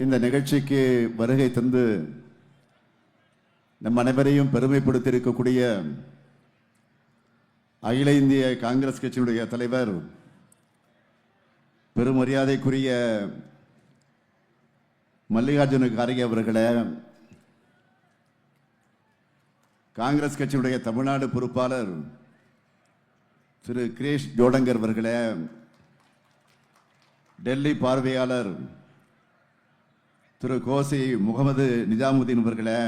இந்த நிகழ்ச்சிக்கு வருகை தந்து நம் அனைவரையும் பெருமைப்படுத்தியிருக்கக்கூடிய அகில இந்திய காங்கிரஸ் கட்சியுடைய தலைவர் பெருமரியாதைக்குரிய மல்லிகார்ஜுன கார்கே அவர்களே, காங்கிரஸ் கட்சியுடைய தமிழ்நாடு பொறுப்பாளர் திரு கிரீஷ் ஜோடங்கர் அவர்களே, டெல்லி பார்வையாளர் திரு கோசி முகமது நிஜாமுதீன் அவர்களே,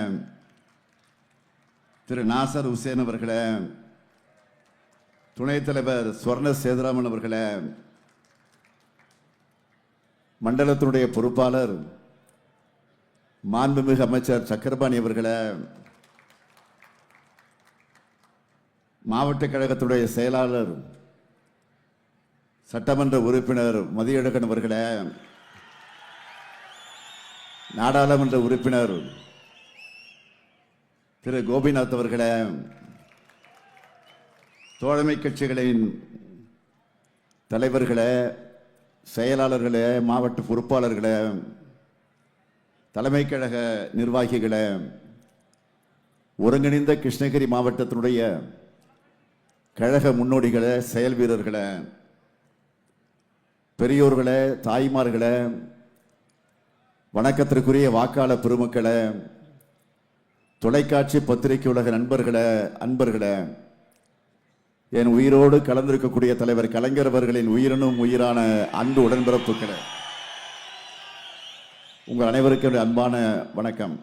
திரு நாசர் ஹுசேன் அவர்களே, துணைத் தலைவர் ஸ்வர்ண சேதுராமன் அவர்களே, மண்டலத்தினுடைய பொறுப்பாளர் மாண்புமிகு அமைச்சர் சக்கரபாணி அவர்களே, மாவட்ட கழகத்துடைய செயலாளர் சட்டமன்ற உறுப்பினர் மதியழகன் அவர்களே, நாடாளுமன்ற உறுப்பினர் திரு கோபிநாத் அவர்களே, தோழமை கட்சிகளின் தலைவர்களே, செயலாளர்களே, மாவட்ட பொறுப்பாளர்களே, தலைமை கழக நிர்வாகிகளே, ஒருங்கிணைந்த கிருஷ்ணகிரி மாவட்டத்தினுடைய கழக முன்னோடிகளே, செயல் வீரர்களே, பெரியோர்களே, தாய்மார்களே, வணக்கத்திற்குரிய வாக்காளர் பெருமக்களே, தொலைக்காட்சி பத்திரிகை உலக நண்பர்களே, அன்பர்களே, என் உயிரோடு கலந்திருக்கக்கூடிய தலைவர் கலைஞர் அவர்களின் உயிரினும் உயிரான அன்பு உடன்பிறப்புகளே, உங்கள் அனைவருக்கும் அன்பான வணக்கம்.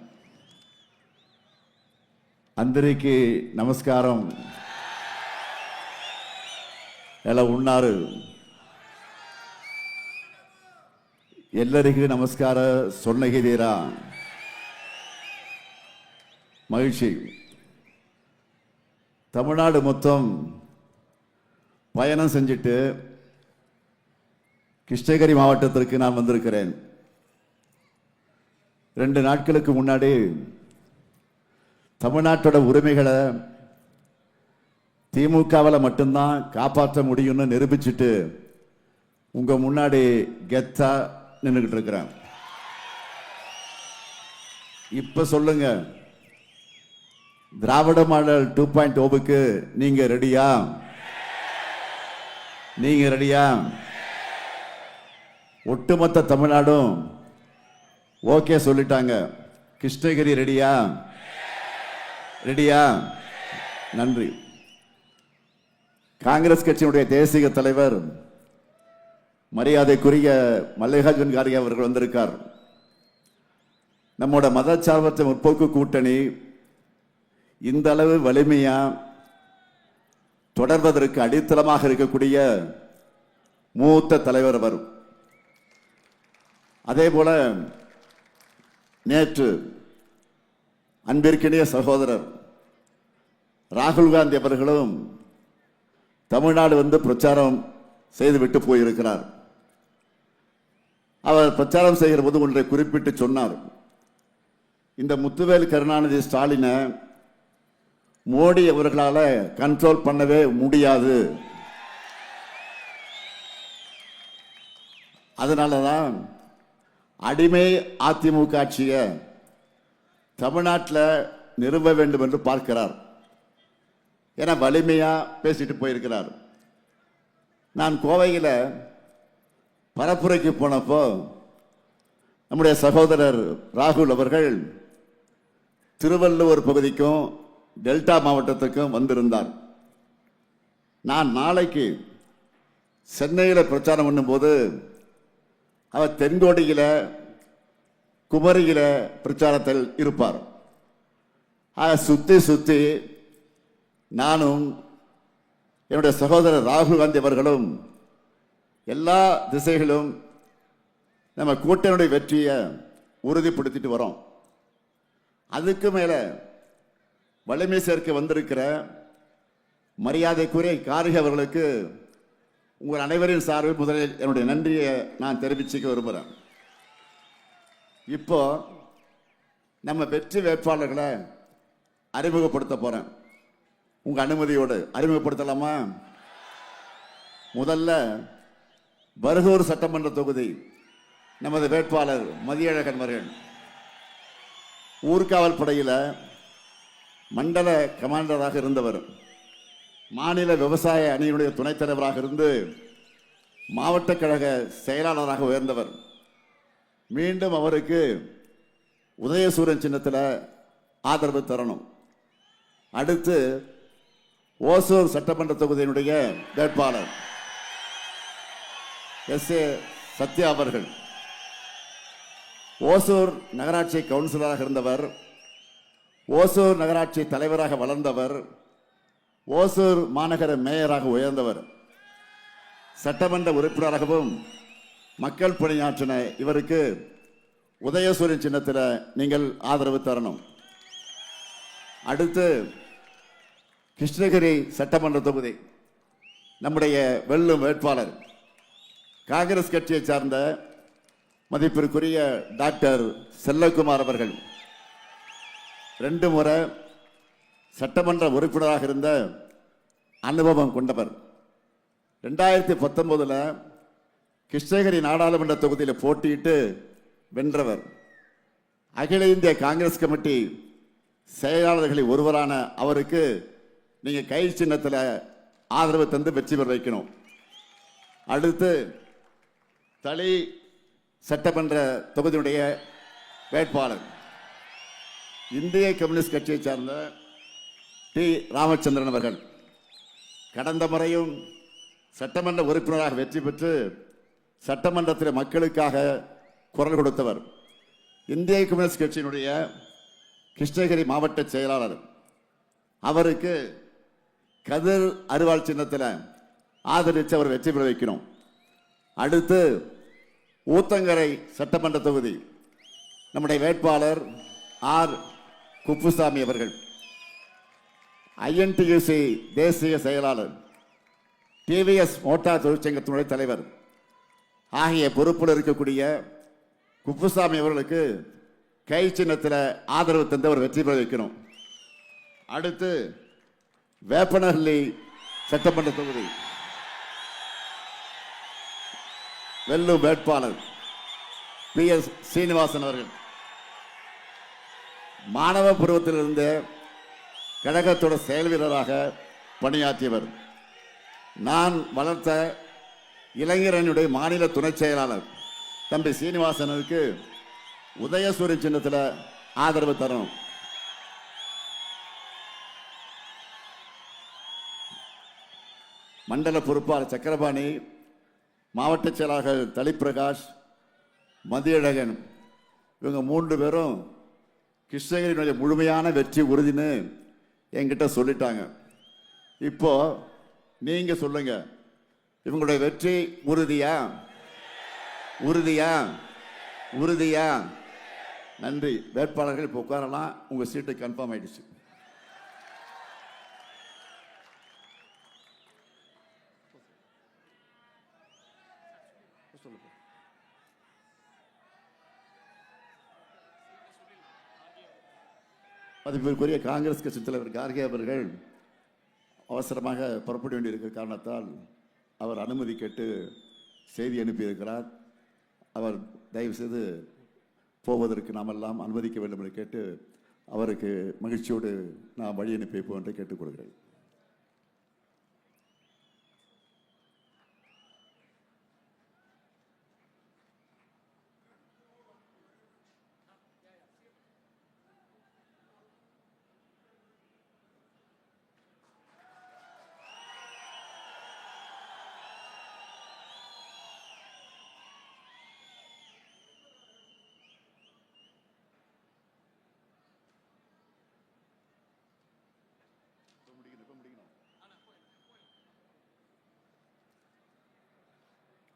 అందరికీ నమస్కారం. ఎలా ఉన్నారు? ಎಲ್ಲರಿಗೂ ನಮಸ್ಕಾರ சொன்னகிதீரா? மகிழ்ச்சி. தமிழ்நாடு மொத்தம் பயணம் செஞ்சுட்டு கிருஷ்ணகிரி மாவட்டத்திற்கு நான் வந்திருக்கிறேன். 2 நாட்களுக்கு முன்னாடி தமிழ்நாட்டோட உரிமைகளை திமுகவில் மட்டும்தான் காப்பாற்ற முடியும்னு நிரூபிச்சுட்டு உங்க முன்னாடி கெத்தா நின்றுகிட்டு இருக்கிறேன். இப்ப சொல்லுங்க, திராவிட மாடல் 2.0க்கு நீங்க ரெடியா? நீங்க ரெடியா? ஒட்டுமொத்த தமிழ்நாடும் ஓகே சொல்லிட்டாங்க. கிருஷ்ணகிரி ரெடியா? ரெடியா? நன்றி. காங்கிரஸ் கட்சியினுடைய தேசிய தலைவர் மரியாதைக்குரிய மல்லிகார்ஜுன் கார்கே அவர்கள் வந்திருக்கார். நம்மோட மதச்சார்பற்ற முற்போக்கு கூட்டணி இந்த அளவு வலிமையா தொடர்வதற்கு அடித்தளமாக இருக்கக்கூடிய மூத்த தலைவர் அவர். அதே போல நேற்று அன்பிற்கினிய சகோதரர் ராகுல் காந்தி அவர்களும் தமிழ்நாடு வந்து பிரச்சாரம் செய்துவிட்டு போயிருக்கிறார். அவர் பிரச்சாரம் செய்கிற போது ஒன்றை குறிப்பிட்டு சொன்னார். இந்த முத்துவேல் கருணாநிதி ஸ்டாலினை மோடி அவர்களால கண்ட்ரோல் பண்ணவே முடியாது. அதனாலதான் அடிமை அதிமுக ஆட்சியை தமிழ்நாட்டில் நிறுவ வேண்டும் என்று பார்க்கிறார். ஏன்னா வலிமையா பேசிட்டு போயிருக்கிறார். நான் கோவையில் பரப்புரைக்கு போனப்போ நம்முடைய சகோதரர் ராகுல் அவர்கள் திருவள்ளுவர் பகுதிக்கும் டெல்டா மாவட்டத்துக்கும் வந்திருந்தார். நான் நாளைக்கு சென்னையில் பிரச்சாரம் பண்ணும்போது அவர் தென்கோடியில் குமரியில் பிரச்சாரத்தில் இருப்பார். சுத்தி சுத்தி நானும் என்னுடைய சகோதரர் ராகுல் காந்தி அவர்களும் எல்லா திசைகளும் நம்ம கூட்டணியுடைய வெற்றியை உறுதிப்படுத்திட்டு வரோம். அதுக்கு மேல வலிமை சேர்க்க வந்திருக்கிற மரியாதைக்குரிய கார்கே அவர்களுக்கு உங்கள் அனைவரின் சார்பில் முதலில் என்னுடைய நன்றியை நான் தெரிவிச்சுக்க விரும்புகிறேன். இப்போ நம்ம வெற்றி வேட்பாளர்களை அறிமுகப்படுத்த போறேன். உங்க அனுமதியோடு அறிமுகப்படுத்தலாமா? முதல்ல பர்கூர் சட்டமன்ற தொகுதி நமது வேட்பாளர் மதியழகன் அவர்கள் ஊர்காவல் படையில் மண்டல கமாண்டராக இருந்தவர், மாநில விவசாய அணியினுடைய துணைத் தலைவராக இருந்து மாவட்ட கழக செயலாளராக உயர்ந்தவர். மீண்டும் அவருக்கு உதயசூரன் சின்னத்தில் ஆதரவு தரணும். அடுத்து ஓசூர் சட்டமன்ற தொகுதியினுடைய வேட்பாளர் SA சத்யா அவர்கள் ஓசூர் நகராட்சி கவுன்சிலராக இருந்தவர், ஓசூர் நகராட்சி தலைவராக வளர்ந்தவர், ஓசூர் மாநகர மேயராக உயர்ந்தவர், சட்டமன்ற உறுப்பினராகவும் மக்கள் பணியாற்றின இவருக்கு உதயசூரியன் சின்னத்தில் நீங்கள் ஆதரவு தரணும். அடுத்து கிருஷ்ணகிரி சட்டமன்ற தொகுதி நம்முடைய வெல்லும் வேட்பாளர் காங்கிரஸ் கட்சியை சார்ந்த மதிப்பிற்குரிய டாக்டர் செல்லகுமார் அவர்கள் 2 முறை சட்டமன்ற உறுப்பினராக இருந்த அனுபவம் கொண்டவர். 2019 கிருஷ்ணகிரி நாடாளுமன்ற தொகுதியில் போட்டியிட்டு வென்றவர். அகில இந்திய காங்கிரஸ் கமிட்டி செயலாளர்களில் ஒருவரான அவருக்கு நீங்க கை சின்னத்தில் ஆதரவு தந்து வெற்றி பெற வைக்கணும். அடுத்து தளி சட்டமன்ற தொகுதியுடைய வேட்பாளர் இந்திய கம்யூனிஸ்ட் கட்சியை சார்ந்த டி ராமச்சந்திரன் அவர்கள் கடந்த முறையும் சட்டமன்ற உறுப்பினராக வெற்றி பெற்று சட்டமன்றத்தில் மக்களுக்காக குரல் கொடுத்தவர். இந்திய கம்யூனிஸ்ட் கட்சியினுடைய கிருஷ்ணகிரி மாவட்ட செயலாளர். அவருக்கு கதிர் அருவாள் சின்னத்தில் ஆதரித்து அவர் வெற்றி பெற வைக்கணும். அடுத்து ஊத்தங்கரை சட்டமன்ற தொகுதி நம்முடைய வேட்பாளர் ஆர் குப்புசாமி அவர்கள் INTUC தேசிய செயலாளர், TVS மோட்டார் தொழிற்சங்கத்தினுடைய தலைவர் ஆகிய பொறுப்பில் இருக்கக்கூடிய குப்புசாமி அவர்களுக்கு கை சின்னத்தில் ஆதரவு தந்தவர் வெற்றி பெற வைக்கணும். அடுத்து வேப்பனஹள்ளி சட்டமன்ற தொகுதி வெல்லும் வேட்பாளர் PS சீனிவாசன் அவர்கள் மாணவ பருவத்திலிருந்து கழகத்தோட செயல் வீரராக பணியாற்றியவர். நான் வளர்த்த இளைஞரனுடைய மாநில துணை செயலாளர் தம்பி சீனிவாசனுக்கு உதயசூரியன் சின்னத்தில் ஆதரவு தரணும். மண்டல பொறுப்பாளர் சக்கரபாணி, மாவட்ட செயலாளர் தளிப்பிரகாஷ், மதியழகன், இவங்க 3 பேரும் கிருஷ்ணகிரியினுடைய முழுமையான வெற்றி உறுதின்னு என்கிட்ட சொல்லிட்டாங்க. இப்போ நீங்க சொல்லுங்க, இவங்களுடைய வெற்றி உறுதியா? உறுதியா? உறுதியா? நன்றி. வேட்பாளர்கள் இப்போ உட்காரலாம். உங்க சீட்டு கன்ஃபார்ம் ஆயிடுச்சு. மதிப்பிற்குரிய காங்கிரஸ் கட்சி தலைவர் கார்கே அவர்கள் அவசரமாக புறப்பட வேண்டியிருக்கிற காரணத்தால் அவர் அனுமதி கேட்டு செய்தி அனுப்பியிருக்கிறார். அவர் தயவு செய்து போவதற்கு நாமெல்லாம் அனுமதிக்க வேண்டும் என்று கேட்டு அவருக்கு மகிழ்ச்சியோடு நான் வழி அனுப்பி வைப்போம் என்று கேட்டுக்கொள்கிறேன்.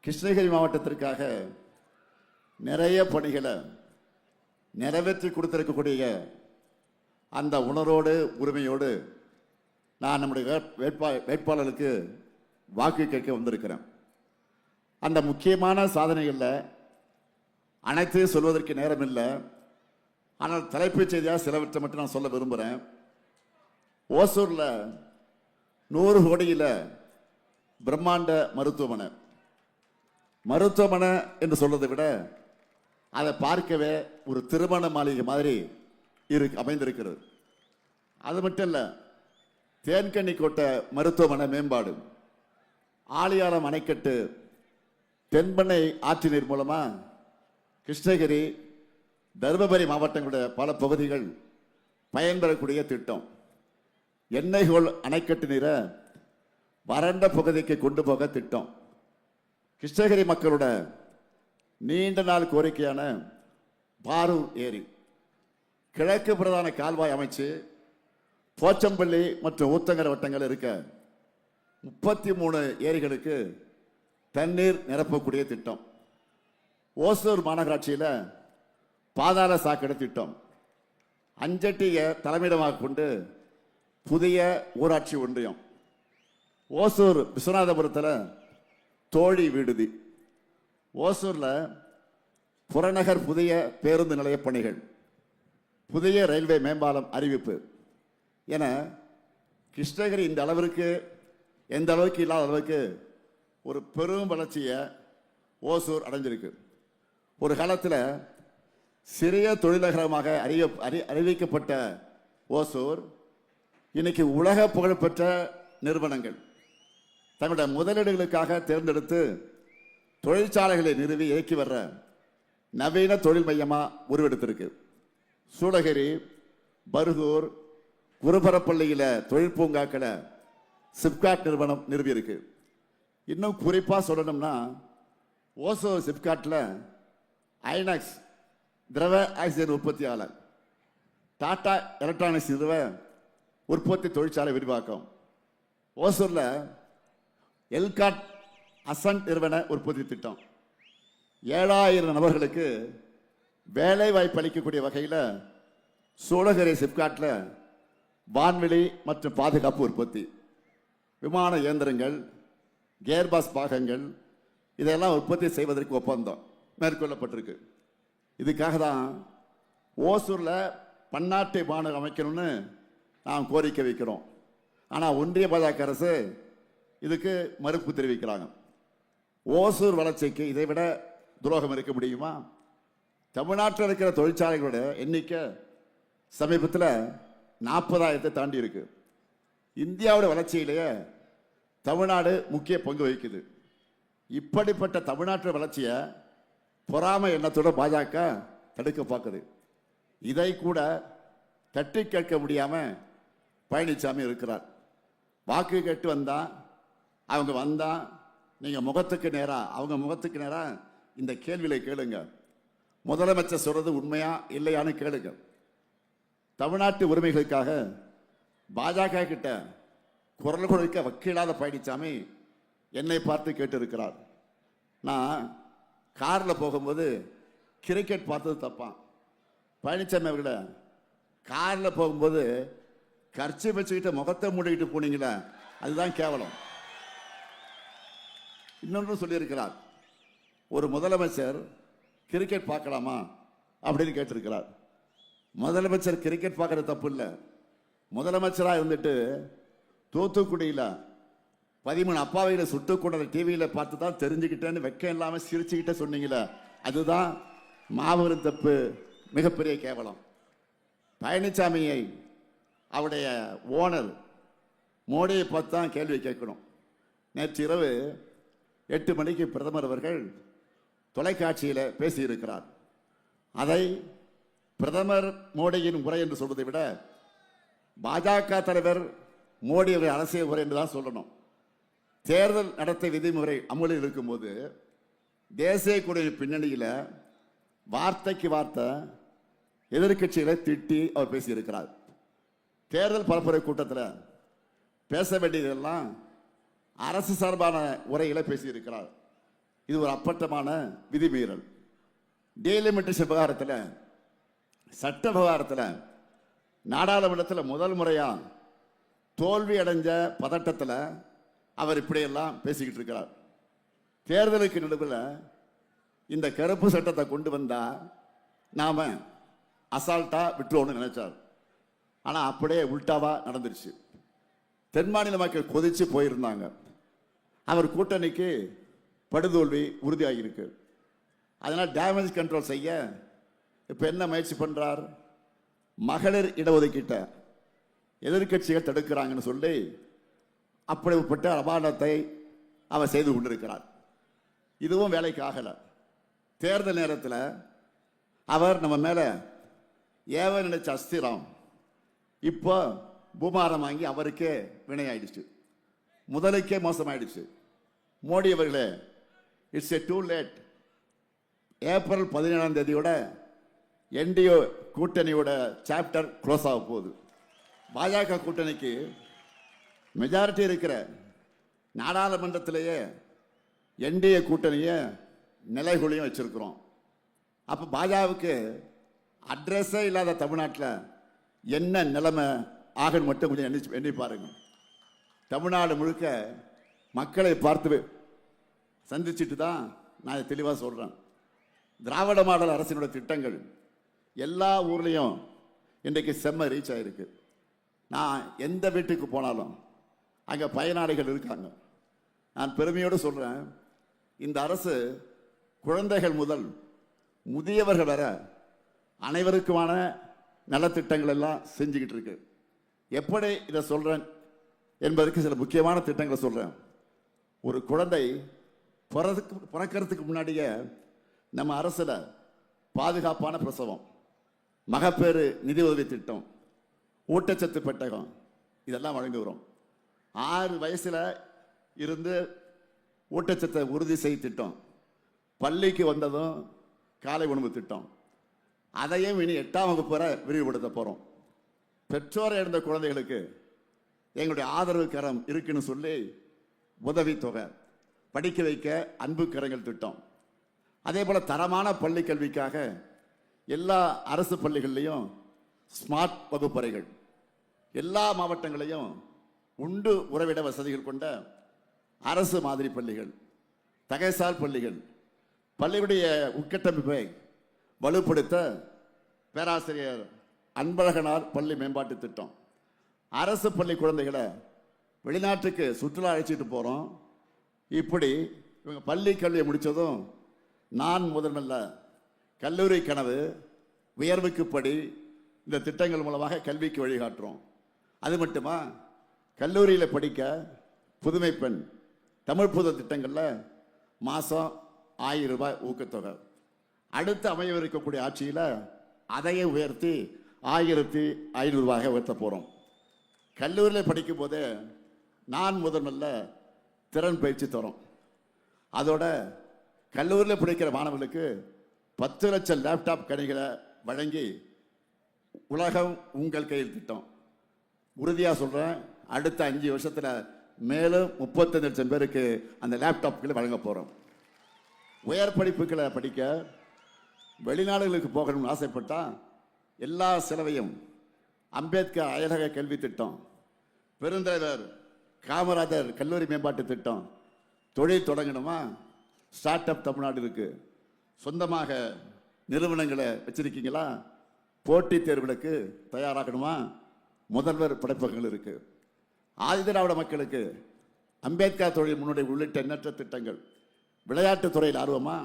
கிருஷ்ணகிரி மாவட்டத்திற்காக நிறைய பணிகளை நிறைவேற்றி கொடுத்திருக்கக்கூடிய அந்த உணர்வோடு உரிமையோடு நான் நம்முடைய வேட்பாளருக்கு வாக்கு கேட்க வந்திருக்கிறேன். அந்த முக்கியமான சாதனைகளில் அனைத்தையும் சொல்வதற்கு நேரம் இல்லை. ஆனால் தலைப்புச் செய்தியாக சிலவற்றை மட்டும் நான் சொல்ல விரும்புகிறேன். ஓசூரில் 100 கோடியில் பிரம்மாண்ட மருத்துவமனை என்று சொல்றதை விட அதை பார்க்கவே ஒரு திருமண மாளிகை மாதிரி அமைந்திருக்கிறது. அது மட்டும் இல்லை, தேன்கனி கோட்டை மருத்துவமனை மேம்பாடு, ஆழியாரம் அணைக்கட்டு, தென்பெண்ணை ஆற்று நீர் மூலமா கிருஷ்ணகிரி, தருமபுரி மாவட்டங்களுடைய பல பகுதிகள் பயன்பெறக்கூடிய திட்டம். எண்ணெய்கோல் அணைக்கட்டு நீரை வறண்ட பகுதிக்கு கொண்டு போக திட்டம். கிருஷ்ணகிரி மக்களோட நீண்ட நாள் கோரிக்கையான பாரூர் ஏரி கிழக்கு பிரதான கால்வாய் அமைச்சு போச்சம்பள்ளி மற்றும் ஊத்தங்கரை வட்டங்கள் இருக்க 33 ஏரிகளுக்கு தண்ணீர் நிரப்பக்கூடிய திட்டம். ஓசூர் மாநகராட்சியில் பாதாள சாக்கடை திட்டம். அஞ்சட்டியை தலைமையிடமாக கொண்டு புதிய ஊராட்சி ஒன்றியம். ஓசூர் விஸ்வநாதபுரத்தில் தோழி விடுதி. ஓசூரில் புறநகர் புதிய பேருந்து நிலைய பணிகள், புதிய ரயில்வே மேம்பாலம் அறிவிப்பு என கிருஷ்ணகிரி இந்த அளவிற்கு எந்த அளவுக்கு இல்லாத அளவுக்கு ஒரு பெரும் வளர்ச்சியை ஓசூர் அடைஞ்சிருக்கு. ஒரு காலத்தில் சிறிய தொழிலகரமாக அறிவிக்கப்பட்ட ஓசூர் இன்னைக்கு உலக புகழ்பெற்ற நிறுவனங்கள் தங்களுடைய முதலீடுகளுக்காக தேர்ந்தெடுத்து தொழிற்சாலைகளை நிறுவி இயக்கி வர்ற நவீன தொழில் மையமா உருவெடுத்திருக்கு. சூளகிரி, பர்கூர், குருபரப்பள்ளியில தொழில் பூங்காக்களை சிப்காட் நிறுவனம் நிறுவியிருக்கு. இன்னும் குறிப்பாக சொல்லணும்னா ஓசூர் சிப்காட்டில் ஐநாக்ஸ் திரவ ஆக்சிஜன் உற்பத்தியாளர், டாடா எலக்ட்ரானிக்ஸ் நிறுவ உற்பத்தி தொழிற்சாலை விரிவாக்கம், ஓசூரில் எல்காட் அசன்ட் நிறுவன உற்பத்தி திட்டம், 7000 நபர்களுக்கு வேலை வாய்ப்பு அளிக்கக்கூடிய வகையில் சூளகிரி சிப்காட்டில் வான்வெளி மற்றும் பாதுகாப்பு உற்பத்தி, விமான இயந்திரங்கள், கேர்பாஸ் பாகங்கள் இதெல்லாம் உற்பத்தி செய்வதற்கு ஒப்பந்தம் மேற்கொள்ளப்பட்டிருக்கு. இதுக்காக தான் ஓசூரில் பன்னாட்டு விமானம் அமைக்கணும்னு நாம் கோரிக்கை வைக்கிறோம். ஆனால் ஒன்றிய பாஜக அரசு இதுக்கு மறுப்பு தெரிவிக்கிறாங்க. ஓசூர் வளர்ச்சிக்கு இதை விட துரோகம் இருக்க முடியுமா? தமிழ்நாட்டில் இருக்கிற தொழிற்சாலைகளோட எண்ணிக்கை சமீபத்தில் 40,000 தாண்டி இருக்கு. இந்தியாவோட வளர்ச்சியிலேயே தமிழ்நாடு முக்கிய பங்கு வகிக்குது. இப்படிப்பட்ட தமிழ்நாட்டு வளர்ச்சியை பொறாமை எண்ணத்தோட பாஜக தடுக்க பார்க்குது. இதை கூட தட்டி கேட்க முடியாம பழனிசாமி இருக்கிறார். வாக்கு கேட்டு வந்தா அவங்க வந்தா நீங்க முகத்துக்கு நேரா அவங்க முகத்துக்கு நேரா இந்த கேள்வியை கேளுங்க. முதலமைச்சர் சொல்றது உண்மையா இல்லையான்னு கேளுங்க. தமிழ்நாட்டு உரிமைகளுக்காக பாஜக கிட்ட குரல் கொடுக்க வக்கீலாத பழனிசாமி என்னை பார்த்து கேட்டு இருக்கிறார். நான் காரில் போகும்போது கிரிக்கெட் பார்த்தது தப்பான். பழனிசாமி அவர்கள காரில் போகும்போது கர்ச்சி வச்சுக்கிட்டு முகத்தை மூடிக்கிட்டு போனீங்களே அதுதான் கேவலம். இன்னொன்று சொல்லியிருக்கிறார், ஒரு முதலமைச்சர் கிரிக்கெட் பார்க்கலாமா அப்படின்னு கேட்டிருக்கிறார். முதலமைச்சர் கிரிக்கெட் பார்க்கறது தப்பு இல்லை. முதலமைச்சராக இருந்துட்டு தூத்துக்குடியில் 13 அப்பாவிகளை சுட்டு கொண்ட டிவியில் பார்த்து தான் தெரிஞ்சுக்கிட்டேன்னு வெக்கம் இல்லாமல் சிரிச்சுக்கிட்டே சொன்னீங்களே அதுதான் மாபெரும் தப்பு, மிகப்பெரிய கேவலம். பழனிசாமியை அவருடைய ஓனர் மோடியை பார்த்து தான் கேள்வி கேட்கணும். நேற்று இரவு 8 மணிக்கு பிரதமர் அவர்கள் தொலைக்காட்சியில் பேசியிருக்கிறார். அதை பிரதமர் மோடியின் உரை என்று சொல்வதை விட பாஜக தலைவர் மோடி அவர்கள் அரசியல் உரை என்று தான் சொல்லணும். தேர்தல் நடத்தை விதிமுறை அமலில் இருக்கும்போது தேசிய கொடியின் பின்னணியில் வார்த்தைக்கு வார்த்தை எதிர்கட்சிகளை திட்டி அவர் பேசியிருக்கிறார். தேர்தல் பரப்புரை கூட்டத்தில் பேச வேண்டியதெல்லாம் அரசு சார்பான உரைகளை பேசியிருக்கிறார். இது ஒரு அப்பட்டமான விதிமீறல். டீலிமிட்டேஷன் விவகாரத்தில், சட்ட விவகாரத்தில் நாடாளுமன்றத்தில் முதல் முறையா தோல்வி அடைஞ்ச பதட்டத்தில் அவர் இப்படியெல்லாம் பேசிக்கிட்டு இருக்கிறார். தேர்தலுக்கு நடுவில் இந்த கருப்பு சட்டத்தை கொண்டு வந்தா நாம அசால்ட்டா விட்டுருவோம்னு நினைச்சார். ஆனா அப்படியே உல்டாவா நடந்துருச்சு. தென் மாநில மக்கள் கொதிச்சு போயிருந்தாங்க. அவர் கூட்டணிக்கு படுதோல்வி உறுதியாகியிருக்கு. அதனால் டேமேஜ் கண்ட்ரோல் செய்ய இப்போ என்ன முயற்சி பண்ணுறார்? மகளிர் இடஒதுக்கீட்டை எதிர்க்கட்சிகள் தடுக்கிறாங்கன்னு சொல்லி அப்படிப்பட்ட அபாண்டத்தை அவர் செய்து கொண்டிருக்கிறார். இதுவும் வேலைக்கு ஆகலை. தேர்தல் நேரத்தில் அவர் நம்ம மேலே ஏவ நினைச்ச அஸ்திரம் இப்போ பூமாரம் வாங்கி அவருக்கே வினையாயிடுச்சு, முதலுக்கே மோசமாயிடுச்சு. மோடி அவர்களே, it's a too late. April 17 NDA கூட்டணியோட சாப்டர் க்ளோஸ் ஆக போகுது. பாஜக கூட்டணிக்கு மெஜாரிட்டி இருக்கிற நாடாளுமன்றத்திலேயே என்டிஏ கூட்டணியை நிலைகுலியும் வச்சிருக்கிறோம். அப்போ பாஜகவுக்கு அட்ரஸே இல்லாத தமிழ்நாட்டில் என்ன நிலைமை ஆகுன்னு மட்டும் கொஞ்சம் எண்ணி பாருங்க. தமிழ்நாடு முழுக்க மக்களை பார்த்து சந்திச்சுட்டு தான் நான் தெளிவாக சொல்கிறேன். திராவிட மாடல் அரசினுடைய திட்டங்கள் எல்லா ஊர்லேயும் இன்றைக்கு செம்ம ரீச் ஆகிருக்கு. நான் எந்த வீட்டுக்கு போனாலும் அங்கே பயனாளிகள் இருக்காங்க. நான் பெருமையோடு சொல்கிறேன், இந்த அரசு குழந்தைகள் முதல் முதியவர்கள் வர அனைவருக்குமான நலத்திட்டங்கள் எல்லாம் செஞ்சுக்கிட்டு இருக்கு. எப்படி இதை சொல்கிறேன் என்பதற்கு சில முக்கியமான திட்டங்களை சொல்கிறேன். ஒரு குழந்தை பிறக்கிறதுக்கு முன்னாடியே நம்ம அரசில் பாதுகாப்பான பிரசவம், மகப்பேறு நிதி உதவி திட்டம், ஊட்டச்சத்து பெட்டகம் இதெல்லாம் வழங்கி வரும். 6 வயசில் இருந்து ஊட்டச்சத்தை உறுதி செய்ய திட்டம், பள்ளிக்கு வந்ததும் காலை உணவு திட்டம், அதையும் இனி 8ஆம் வகுப்பு வரை விரிவுபடுத்த போகிறோம். பெற்றோர் இழந்த குழந்தைகளுக்கு எங்களுடைய ஆதரவு கரம் இருக்குன்னு சொல்லி உதவித்தொகை, படிக்க வைக்க அன்பு கரங்கள் திட்டம், அதே போல் தரமான பள்ளி கல்விக்காக எல்லா அரசு பள்ளிகள்லையும் ஸ்மார்ட் வகுப்பறைகள், எல்லா மாவட்டங்களையும் உண்டு உறவிட வசதிகள் கொண்ட அரசு மாதிரி பள்ளிகள், தகைசால் பள்ளிகள், பள்ளியுடைய உட்கட்டமைப்பை வலுப்படுத்த பேராசிரியர் அன்பழகனார் பள்ளி மேம்பாட்டு திட்டம், அரசு பள்ளி குழந்தைகளை வெளிநாட்டுக்கு சுற்றுலா அழைச்சிட்டு போகிறோம். இப்படி இவங்க பள்ளி கல்வியை முடித்ததும் நான் முதல்ல கல்லூரி கனவு, உயர்வுக்கு படி இந்த திட்டங்கள் மூலமாக கல்விக்கு வழிகாட்டுறோம். அது மட்டுமா, கல்லூரியில் படிக்க புதுமை பெண், தமிழ் புது திட்டங்களில் மாதம் 1000 ரூபாய் ஊக்கத்தொகை. அடுத்து அமையவிருக்கக்கூடிய ஆட்சியில் அதையே உயர்த்தி 1500 ரூபாயாக உயர்த்த போகிறோம். கல்லூரியில் படிக்கும் போதே நான் முதல்ல திறன் பயிற்சி தரோம். அதோட கல்லூரியில் படிக்கிற மாணவர்களுக்கு 10 லட்சம் லேப்டாப் கணிகளை வழங்கி உலகம் உங்கள் கையில் திட்டம். உறுதியாக சொல்கிறேன், அடுத்த 5 வருஷத்தில் மேலும் 35 லட்சம் பேருக்கு அந்த லேப்டாப்களை வழங்க போகிறோம். உயர் படிப்புகளை படிக்க வெளிநாடுகளுக்கு போகணும்னு ஆசைப்பட்டால் எல்லா செலவையும் அம்பேத்கர் அயலக கல்வி திட்டம், பெருந்தலைவர் காமராஜர் கல்லூரி மேம்பாட்டு திட்டம், தொழில் தொடங்கணுமா ஸ்டார்ட் அப் தமிழ்நாடு இருக்கு, சொந்தமாக நிறுவனங்களை வச்சிருக்கீங்களா, போட்டித் தேர்வுகளுக்கு தயாராகணுமா முதல்வர் படைப்பகங்கள் இருக்கு, ஆதிதிராவிட மக்களுக்கு அம்பேத்கர் தொழில் முன்னோடி உள்ளிட்ட எண்ணற்ற திட்டங்கள், விளையாட்டுத் துறையில் ஆர்வமா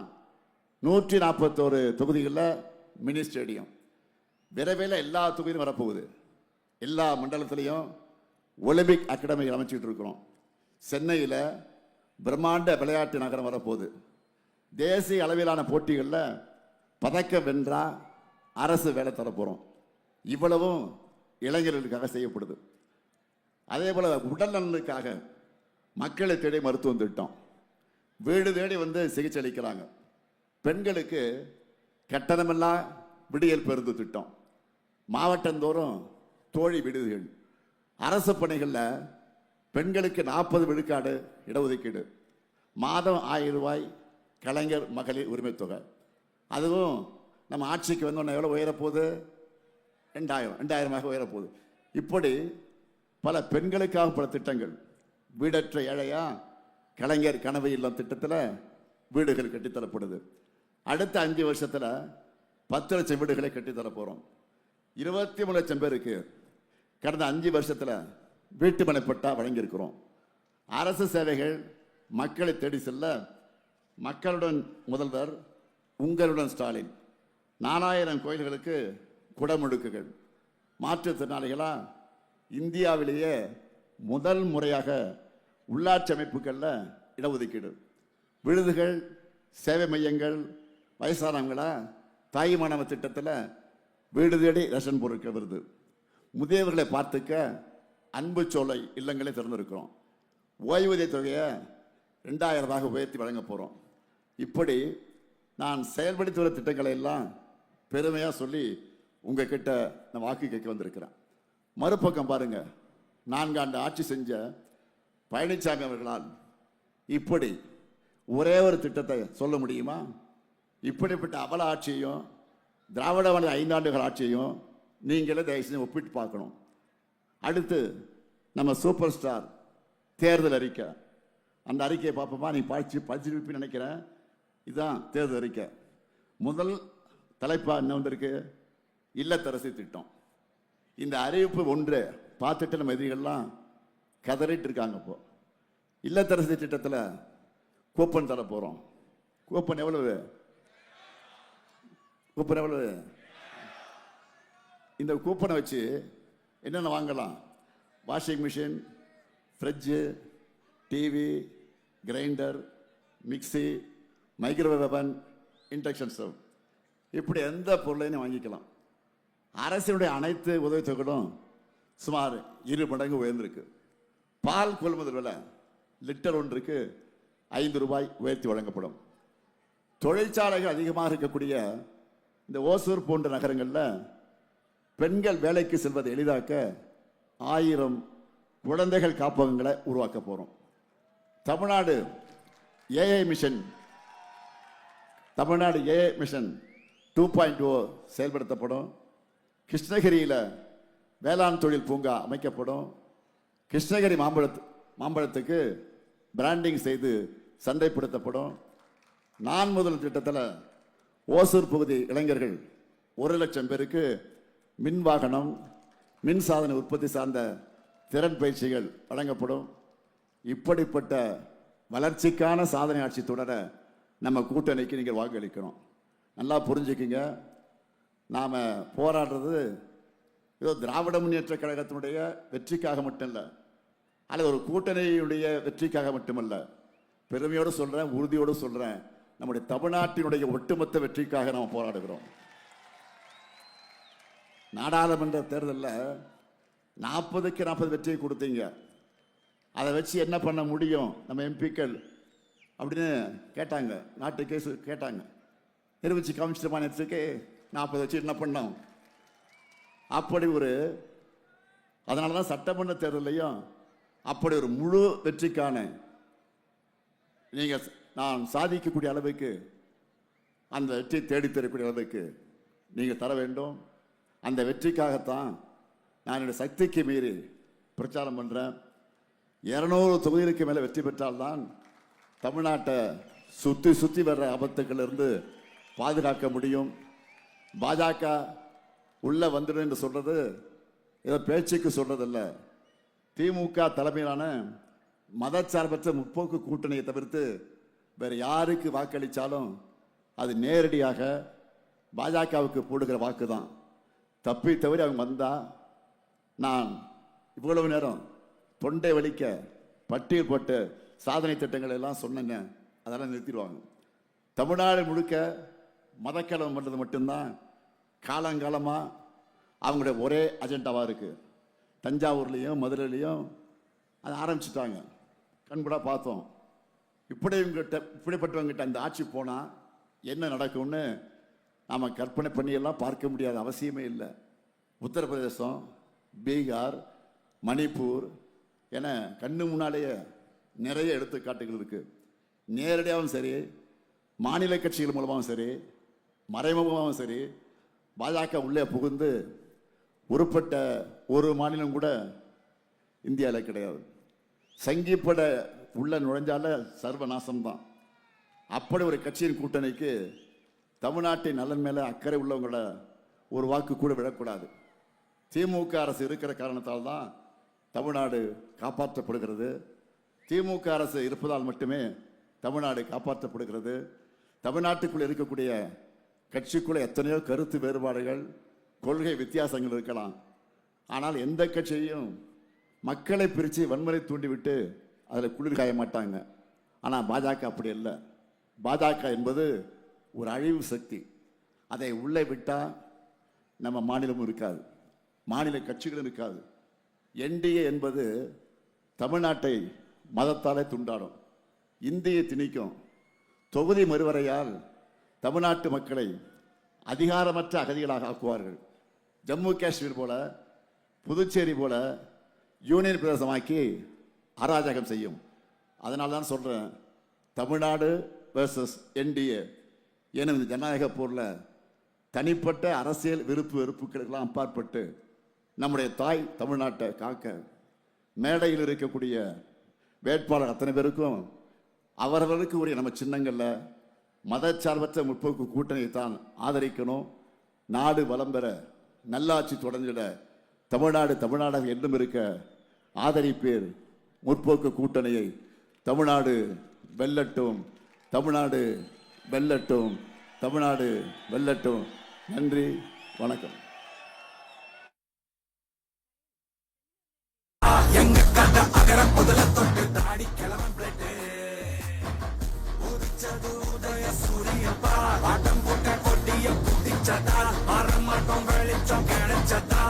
141 தொகுதிகளில் மினி ஸ்டேடியம், விரைவில் எல்லா தொகுதியும் வரப்போகுது. எல்லா மண்டலத்திலையும் ஒலிம்பிக் அகாடமி அமைச்சிட்டு இருக்கிறோம். சென்னையில் பிரம்மாண்ட விளையாட்டு நகரம் வரப்போகுது. தேசிய அளவிலான போட்டிகளில் பதக்கம் வென்றா அரசு வேலை தரப்போகிறோம். இவ்வளவும் இளைஞர்களுக்காக செய்யப்படுது. அதே போல் உடல் நலனுக்காக மக்களை தேடி மருத்துவம் திட்டம், வீடு தேடி வந்து சிகிச்சை அளிக்கிறாங்க. பெண்களுக்கு கட்டணமெல்லாம் விடியல் பேருந்து திட்டம், மாவட்டந்தோறும் தோழி விடுதிகள், அரசு பணிகளில் பெண்களுக்கு 40 விழுக்காடு இடஒதுக்கீடு, மாதம் 1000 ரூபாய் கலைஞர் மகளிர் உரிமை தொகை. அதுவும் நம்ம ஆட்சிக்கு வந்தோன்னா எவ்வளோ உயரப்போகுது? 2000 உயரப்போகுது. இப்படி பல பெண்களுக்காக பல திட்டங்கள். வீடற்ற ஏழையா கலைஞர் கனவு இல்லம் திட்டத்தில் வீடுகள் கட்டித்தரப்படுது. அடுத்த 5 வருஷத்தில் 10 லட்சம் வீடுகளை கட்டித்தர போகிறோம். 23 லட்சம் பேருக்கு கடந்த 5 வருஷத்தில் வீட்டு மனை பட்டா வழங்கியிருக்கிறோம். அரசு சேவைகள் மக்களை தேடி செல்ல மக்களுடன் முதல்வர் உங்களுடன் ஸ்டாலின் 4000 கோயில்களுக்கு குடமுழுக்குகள். மாற்றுத்திறனாளிகளா இந்தியாவிலேயே முதல் முறையாக உள்ளாட்சி அமைப்புகளில் இடஒதுக்கீடு. விடுதிகள், சேவை மையங்கள், வயசானவங்களா தாய் மாணவ திட்டத்தில் வீடு தேடி ரேஷன் பொருட்கள் வருது. முதியவர்களை பார்த்துக்க அன்பு சோலை இல்லங்களை திறந்திருக்கிறோம். ஓய்வூதிய தொகையை 2000 ரூபாய் உயர்த்தி வழங்க போகிறோம். இப்படி நான் செயல்படுத்தி வர திட்டங்களை எல்லாம் பெருமையாக சொல்லி உங்ககிட்ட நான் வாக்கு கேட்க வந்திருக்கிறேன். மறுபக்கம் பாருங்க, 4 ஆண்டு ஆட்சி செஞ்ச பழனிசாமி அவர்களால் இப்படி ஒரே ஒரு திட்டத்தை சொல்ல முடியுமா? இப்படிப்பட்ட அவல ஆட்சியையும் திராவிட மாடல் 5 ஆண்டுகள் ஆட்சியையும் நீங்களே தயவு செஞ்சு ஒப்பிட்டு பார்க்கணும். அடுத்து நம்ம சூப்பர் ஸ்டார் தேர்தல் அறிக்கை. அந்த அறிக்கையை பார்ப்போமா? நீ படிச்சிருப்பீன்னு நினைக்கிறேன். இதுதான் தேர்தல் அறிக்கை. முதல் தலைப்பா என்ன வந்திருக்கு? இல்லத்தரசி திட்டம். இந்த அறிவிப்பு ஒன்று பார்த்துட்டு நம்ம எதிரிகள்லாம் கதறிட்டு இருக்காங்க. இப்போ இல்லத்தரசி திட்டத்தில் கூப்பன் தர போகிறோம். கூப்பன் எவ்வளவு? கூப்பன் எவ்வளவு? இந்த கூப்பனை வச்சு என்னென்ன வாங்கலாம்? Washing machine, fridge, TV, grinder, mixie, microwave அவன், இண்டக்ஷன் ஸ்டவ், இப்படி எந்த பொருளையும் வாங்கிக்கலாம். அரசினுடைய அனைத்து உதவித்தொகைகளும் சுமார் 2 மடங்கு உயர்ந்திருக்கு. பால் கொள்முதல் விலை லிட்டர் ஒன்றுக்கு 5 ரூபாய் உயர்த்தி வழங்கப்படும். தொழிற்சாலைகள் அதிகமாக இருக்கக்கூடிய இந்த ஓசூர் போன்ற நகரங்களில் பெண்கள் வேலைக்கு செல்வதை எளிதாக்க 1000 குழந்தைகள் காப்பகங்களை உருவாக்க போகிறோம். தமிழ்நாடு ஏஐ மிஷன் 2.0 செயல்படுத்தப்படும். கிருஷ்ணகிரியில் வேளாண் தொழில் பூங்கா அமைக்கப்படும். கிருஷ்ணகிரி மாம்பழத்துக்கு பிராண்டிங் செய்து சந்தைப்படுத்தப்படும். நான் முதல் திட்டத்தில் ஓசூர் பகுதி இளைஞர்கள் 1,00,000 பேருக்கு மின் வாகனம், மின் சாதன உற்பத்தி சார்ந்த திறன் பயிற்சிகள் வழங்கப்படும். இப்படிப்பட்ட வளர்ச்சிக்கான சாதனை ஆட்சி தொடர நம்ம கூட்டணிக்கு நீங்கள் வாக்களிக்கணும். நல்லா புரிஞ்சுக்கிங்க, நாம் போராடுறது ஏதோ திராவிட முன்னேற்ற கழகத்தினுடைய வெற்றிக்காக மட்டும் இல்லை, அல்லது ஒரு கூட்டணியுடைய வெற்றிக்காக மட்டுமல்ல. பெருமையோடு சொல்கிறேன், உறுதியோடு சொல்கிறேன், நம்முடைய தமிழ்நாட்டினுடைய ஒட்டுமொத்த வெற்றிக்காக நாம் போராடுகிறோம். நாடாளுமன்ற தேர்தலில் 40க்கு 40 வெற்றியை கொடுத்தீங்க. அதை வச்சு என்ன பண்ண முடியும் நம்ம எம்பிக்கள் அப்படின்னு கேட்டாங்க. நாட்டு கேஸ் கேட்டாங்க. நிரூபிச்சு காமிச்சிட்டு மாநிலத்துக்கு 40 வச்சு என்ன பண்ணோம்? அப்படி அதனால தான் சட்டமன்ற தேர்தலையும் அப்படி ஒரு முழு வெற்றிக்கான நீங்கள் நான் சாதிக்கக்கூடிய அளவுக்கு, அந்த வெற்றி தேடித்தரக்கூடிய அளவுக்கு நீங்கள் தர வேண்டும். அந்த வெற்றிக்காகத்தான் நான் என்னுடைய சக்திக்கு மீறி பிரச்சாரம் பண்ணுறேன். 200 தொகுதிகளுக்கு மேலே வெற்றி பெற்றால்தான் தமிழ்நாட்டை சுற்றி வர்ற ஆபத்துக்களிலிருந்து பாதுகாக்க முடியும். பாஜக உள்ள வந்துடும் என்று சொல்றது ஏதோ பேச்சுக்கு சொல்றதில்ல. திமுக தலைமையிலான மதச்சார்பற்ற முற்போக்கு கூட்டணியை தவிர்த்து வேறு யாருக்கு வாக்களித்தாலும் அது நேரடியாக பாஜகவுக்கு போடுகிற வாக்கு தான். தப்பி தவிர அவங்க வந்தால் நான் இவ்வளவு நேரம் தொண்டை வலிக்க பட்டியல் போட்டு சாதனை திட்டங்கள் எல்லாம் சொன்னேங்க, அதெல்லாம் நிறுத்திடுவாங்க. தமிழ்நாடு முழுக்க மதக்கலவரம் பண்ணுறது மட்டும்தான் காலங்காலமாக அவங்களுடைய ஒரே அஜெண்டாவாக இருக்குது. தஞ்சாவூர்லேயும் மதுரையிலையும் அதை ஆரம்பிச்சுட்டாங்க. கண்கூட பார்த்தோம். இப்படிப்பட்டவங்கிட்ட அந்த ஆட்சி போனால் என்ன நடக்கும்னு நாம் கற்பனை பண்ணியெல்லாம் பார்க்க முடியாத அவசியமே இல்லை. உத்தரப்பிரதேசம், பீகார், மணிப்பூர் என கண்ணு முன்னாலேயே நிறைய எடுத்துக்காட்டுகள் இருக்குது. நேரடியாகவும் சரி, மாநில கட்சிகள் மூலமாகவும் சரி, மறைமுகமாகவும் சரி, பாஜக உள்ளே புகுந்து உருப்பட்ட ஒரு மாநிலம் கூட இந்தியாவில் கிடையாது. சங்கிப்பட உள்ள நுழைஞ்சால சர்வநாசம்தான். அப்படி ஒரு கட்சியின் கூட்டணிக்கு தமிழ்நாட்டின் நலன் மேலே அக்கறை உள்ளவங்கள ஒரு வாக்கு கூட விடக்கூடாது. திமுக அரசு இருக்கிற காரணத்தால் தான் தமிழ்நாடு காப்பாற்றப்படுகிறது. திமுக அரசு இருப்பதால் மட்டுமே தமிழ்நாடு காப்பாற்றப்படுகிறது. தமிழ்நாட்டுக்குள்ள இருக்கக்கூடிய கட்சிக்குள்ள எத்தனையோ கருத்து வேறுபாடுகள், கொள்கை வித்தியாசங்கள் இருக்கலாம். ஆனால் எந்த கட்சியையும் மக்களை பிரித்து வன்முறை தூண்டிவிட்டு அதில் குளிர் காய மாட்டாங்க. ஆனால் பாஜக அப்படி இல்லை. பாஜக என்பது ஒரு அழிவு சக்தி. அதை உள்ளே விட்டால் நம்ம மாநிலமும் இருக்காது, மாநில கட்சிகளும் இருக்காது. என்டிஏ என்பது தமிழ்நாட்டை மதத்தாலே துண்டாடும், இந்தியை திணிக்கும். தொகுதி மறுவரையால் தமிழ்நாட்டு மக்களை அதிகாரமற்ற அகதிகளாக ஆக்குவார்கள். ஜம்மு காஷ்மீர் போல, புதுச்சேரி போல யூனியன் பிரதேசமாக்கி அராஜகம் செய்யும். அதனால தான் சொல்கிறேன், தமிழ்நாடு வெர்சஸ் என்டிஏ எனும் இந்த ஜனநாயக போரில் தனிப்பட்ட அரசியல் விருப்பு வெறுப்புகளுக்கெல்லாம் அப்பாற்பட்டு நம்முடைய தாய் தமிழ்நாட்டை காக்க மேடையில் இருக்கக்கூடிய வேட்பாளர் அத்தனை பேருக்கும் அவர்களுக்கு உரிய நம்ம சின்னங்களில் மதச்சார்பற்ற முற்போக்கு கூட்டணியை தான் ஆதரிக்கணும். நாடு வளம் பெற, நல்லாட்சி தொடர்ந்திட, தமிழ்நாடு தமிழ்நாடாக என்றும் இருக்க ஆதரிப்பேர் முற்போக்கு கூட்டணியை. தமிழ்நாடு வெல்லட்டும், தமிழ்நாடு வெல்லட்டும், தமிழ்நாடு வெல்லட்டும். நன்றி, வணக்கம். எங்க கதை அகர முதல தொட்டு தாடி கிளம்பு உதிச்சது உதய சூரியப்பா, ஆட்டம் போட்ட கொட்டிய புதிச்சதா, மரமாட்டம் வெளிச்சம் கிடைச்சதா.